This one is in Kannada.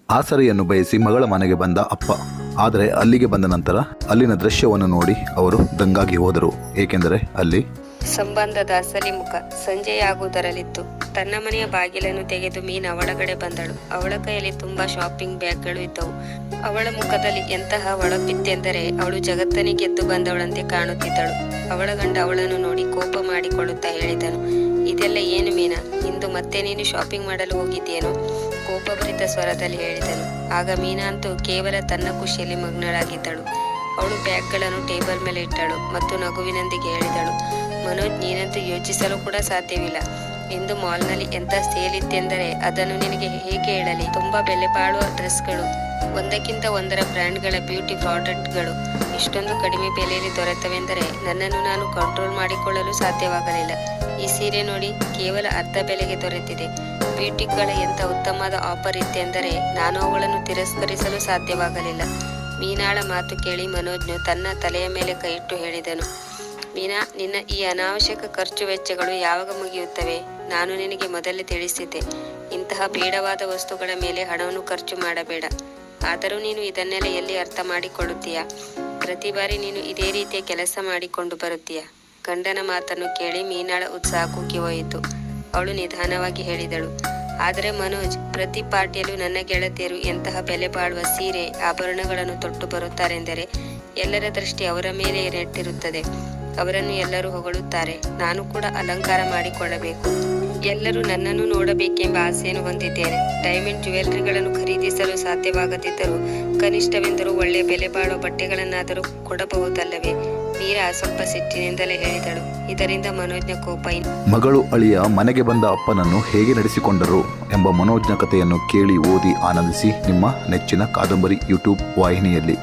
ಆಸರೆಯನ್ನು ಬಯಸಿ ಮಗಳ ಮನೆಗೆ ಬಂದ ಅಪ್ಪ. ಆದರೆ ಅಲ್ಲಿಗೆ ಬಂದ ನಂತರ ಅಲ್ಲಿನ ದೃಶ್ಯವನ್ನು ನೋಡಿ ಅವರು ದಂಗಾಗಿ ಹೋದರು. ಏಕೆಂದರೆ ಅಲ್ಲಿ ಸಂಬಂಧದ ಅಸಲಿ ಮುಖ ಸಂಜೆಯಾಗುವುದರಲ್ಲಿತ್ತು. ತನ್ನ ಮನೆಯ ಬಾಗಿಲನ್ನು ತೆಗೆದು ಮೀನಾ ಒಳಗಡೆ ಬಂದಳು. ಅವಳ ಕೈಯಲ್ಲಿ ತುಂಬಾ ಶಾಪಿಂಗ್ ಬ್ಯಾಗ್ಗಳು ಇದ್ದವು. ಅವಳ ಮುಖದಲ್ಲಿ ಎಂತಹ ಹೊಳಪಿತ್ತೆಂದರೆ ಅವಳು ಜಗತ್ತನ್ನೇ ಗೆದ್ದು ಬಂದವಳಂತೆ ಕಾಣುತ್ತಿದ್ದಳು. ಅವಳ ಗಂಡ ಅವಳನ್ನು ನೋಡಿ ಕೋಪ ಮಾಡಿಕೊಳ್ಳುತ್ತಾ ಹೇಳಿದನು, ಇದೆಲ್ಲ ಏನು ಮೀನಾ, ಇಂದು ಮತ್ತೆ ನೀನು ಶಾಪಿಂಗ್ ಮಾಡಲು ಹೋಗಿದ್ದೇನು? ಕೋಪಭರಿತ ಸ್ವರದಲ್ಲಿ ಹೇಳಿದನು. ಆಗ ಮೀನಾ ಅಂತೂ ಕೇವಲ ತನ್ನ ಖುಷಿಯಲ್ಲಿ ಮಗ್ನಳಾಗಿದ್ದಳು. ಅವಳು ಬ್ಯಾಗ್ಗಳನ್ನು ಟೇಬಲ್ ಮೇಲೆ ಇಟ್ಟಳು ಮತ್ತು ನಗುವಿನೊಂದಿಗೆ ಹೇಳಿದಳು, ಮನೋಜ್, ನೀನಂತೂ ಯೋಚಿಸಲು ಕೂಡ ಸಾಧ್ಯವಿಲ್ಲ. ಇಂದು ಮಾಲ್ನಲ್ಲಿ ಎಂಥ ಸೇಲ್ ಇತ್ತೆಂದರೆ ಅದನ್ನು ನಿನಗೆ ಹೇಗೆ ಹೇಳಲಿ. ತುಂಬಾ ಬೆಲೆ ಬಾಳುವ ಡ್ರೆಸ್ಗಳು, ಒಂದಕ್ಕಿಂತ ಒಂದರ ಬ್ರ್ಯಾಂಡ್ಗಳ ಬ್ಯೂಟಿ ಪ್ರಾಡಕ್ಟ್ಗಳು ಇಷ್ಟೊಂದು ಕಡಿಮೆ ಬೆಲೆಯಲ್ಲಿ ದೊರೆತವೆಂದರೆ ನನ್ನನ್ನು ನಾನು ಕಂಟ್ರೋಲ್ ಮಾಡಿಕೊಳ್ಳಲು ಸಾಧ್ಯವಾಗಲಿಲ್ಲ. ಈ ಸೀರೆ ನೋಡಿ, ಕೇವಲ ಅರ್ಧ ಬೆಲೆಗೆ ದೊರೆತಿದೆ. ಬ್ಯೂಟಿಕ್ಗಳ ಎಂಥ ಉತ್ತಮವಾದ ಆಫರ್ ಇತ್ತೆಂದರೆ ನಾನು ಅವುಗಳನ್ನು ತಿರಸ್ಕರಿಸಲು ಸಾಧ್ಯವಾಗಲಿಲ್ಲ. ಮೀನಾಳ ಮಾತು ಕೇಳಿ ಮನೋಜ್ನು ತನ್ನ ತಲೆಯ ಮೇಲೆ ಕೈಯಿಟ್ಟು ಹೇಳಿದನು, ಮೀನಾ, ನಿನ್ನ ಈ ಅನಾವಶ್ಯಕ ಖರ್ಚು ವೆಚ್ಚಗಳು ಯಾವಾಗ ಮುಗಿಯುತ್ತವೆ? ನಾನು ನಿನಗೆ ಮೊದಲೇ ತಿಳಿಸಿದ್ದೆ, ಇಂತಹ ಬೇಡವಾದ ವಸ್ತುಗಳ ಮೇಲೆ ಹಣವನ್ನು ಖರ್ಚು ಮಾಡಬೇಡ. ಆದರೂ ನೀನು ಇದನ್ನೆಲ್ಲ ಎಲ್ಲಿ ಅರ್ಥ ಮಾಡಿಕೊಳ್ಳುತ್ತೀಯಾ? ಪ್ರತಿ ಬಾರಿ ನೀನು ಇದೇ ರೀತಿಯ ಕೆಲಸ ಮಾಡಿಕೊಂಡು ಬರುತ್ತೀಯ. ಗಂಡನ ಮಾತನ್ನು ಕೇಳಿ ಮೀನಾಳ ಉತ್ಸಾಹ ಕುಗ್ಗಿ ಹೋಯಿತು. ಅವಳು ನಿಧಾನವಾಗಿ ಹೇಳಿದಳು, ಆದರೆ ಮನೋಜ್, ಪ್ರತಿ ಪಾರ್ಟಿಯಲ್ಲೂ ನನ್ನ ಗೆಳತಿಯರು ಎಂತಹ ಬೆಲೆ ಬಾಳುವ ಸೀರೆ ಆಭರಣಗಳನ್ನು ತೊಟ್ಟು ಬರುತ್ತಾರೆಂದರೆ ಎಲ್ಲರ ದೃಷ್ಟಿ ಅವರ ಮೇಲೆ ನೆಟ್ಟಿರುತ್ತದೆ. ಅವರನ್ನು ಎಲ್ಲರೂ ಹೊಗಳುತ್ತಾರೆ. ನಾನು ಕೂಡ ಅಲಂಕಾರ ಮಾಡಿಕೊಳ್ಳಬೇಕು. ಎಲ್ಲರೂ ನನ್ನನ್ನು ನೋಡಬೇಕೆಂಬ ಆಸೆಯನ್ನು ಹೊಂದಿದ್ದೇನೆ. ಡೈಮಂಡ್ ಜ್ಯುವೆಲರಿಗಳನ್ನು ಖರೀದಿಸಲು ಸಾಧ್ಯವಾಗದಿದ್ದರೂ ಕನಿಷ್ಠವೆಂದರೂ ಒಳ್ಳೆಯ ಬೆಲೆ ಬಾಳುವ ಬಟ್ಟೆಗಳನ್ನಾದರೂ ಕೊಡಬಹುದಲ್ಲವೇ? ಮೀರಾ ಸ್ವಲ್ಪ ಸಿಟ್ಟಿನಿಂದಲೇ ಹೇಳಿದಳು. ಇದರಿಂದ ಮನೋಜ್ನ ಕೋಪ ಮಗಳು ಅಳಿಯ ಮನೆಗೆ ಬಂದ ಅಪ್ಪನನ್ನು ಹೇಗೆ ನಡೆಸಿಕೊಂಡರು ಎಂಬ ಮನೋಜ್ನ ಕಥೆಯನ್ನು ಕೇಳಿ ಓದಿ ಆನಂದಿಸಿ ನಿಮ್ಮ ನೆಚ್ಚಿನ ಕಾದಂಬರಿ ಯೂಟ್ಯೂಬ್ ವಾಹಿನಿಯಲ್ಲಿ.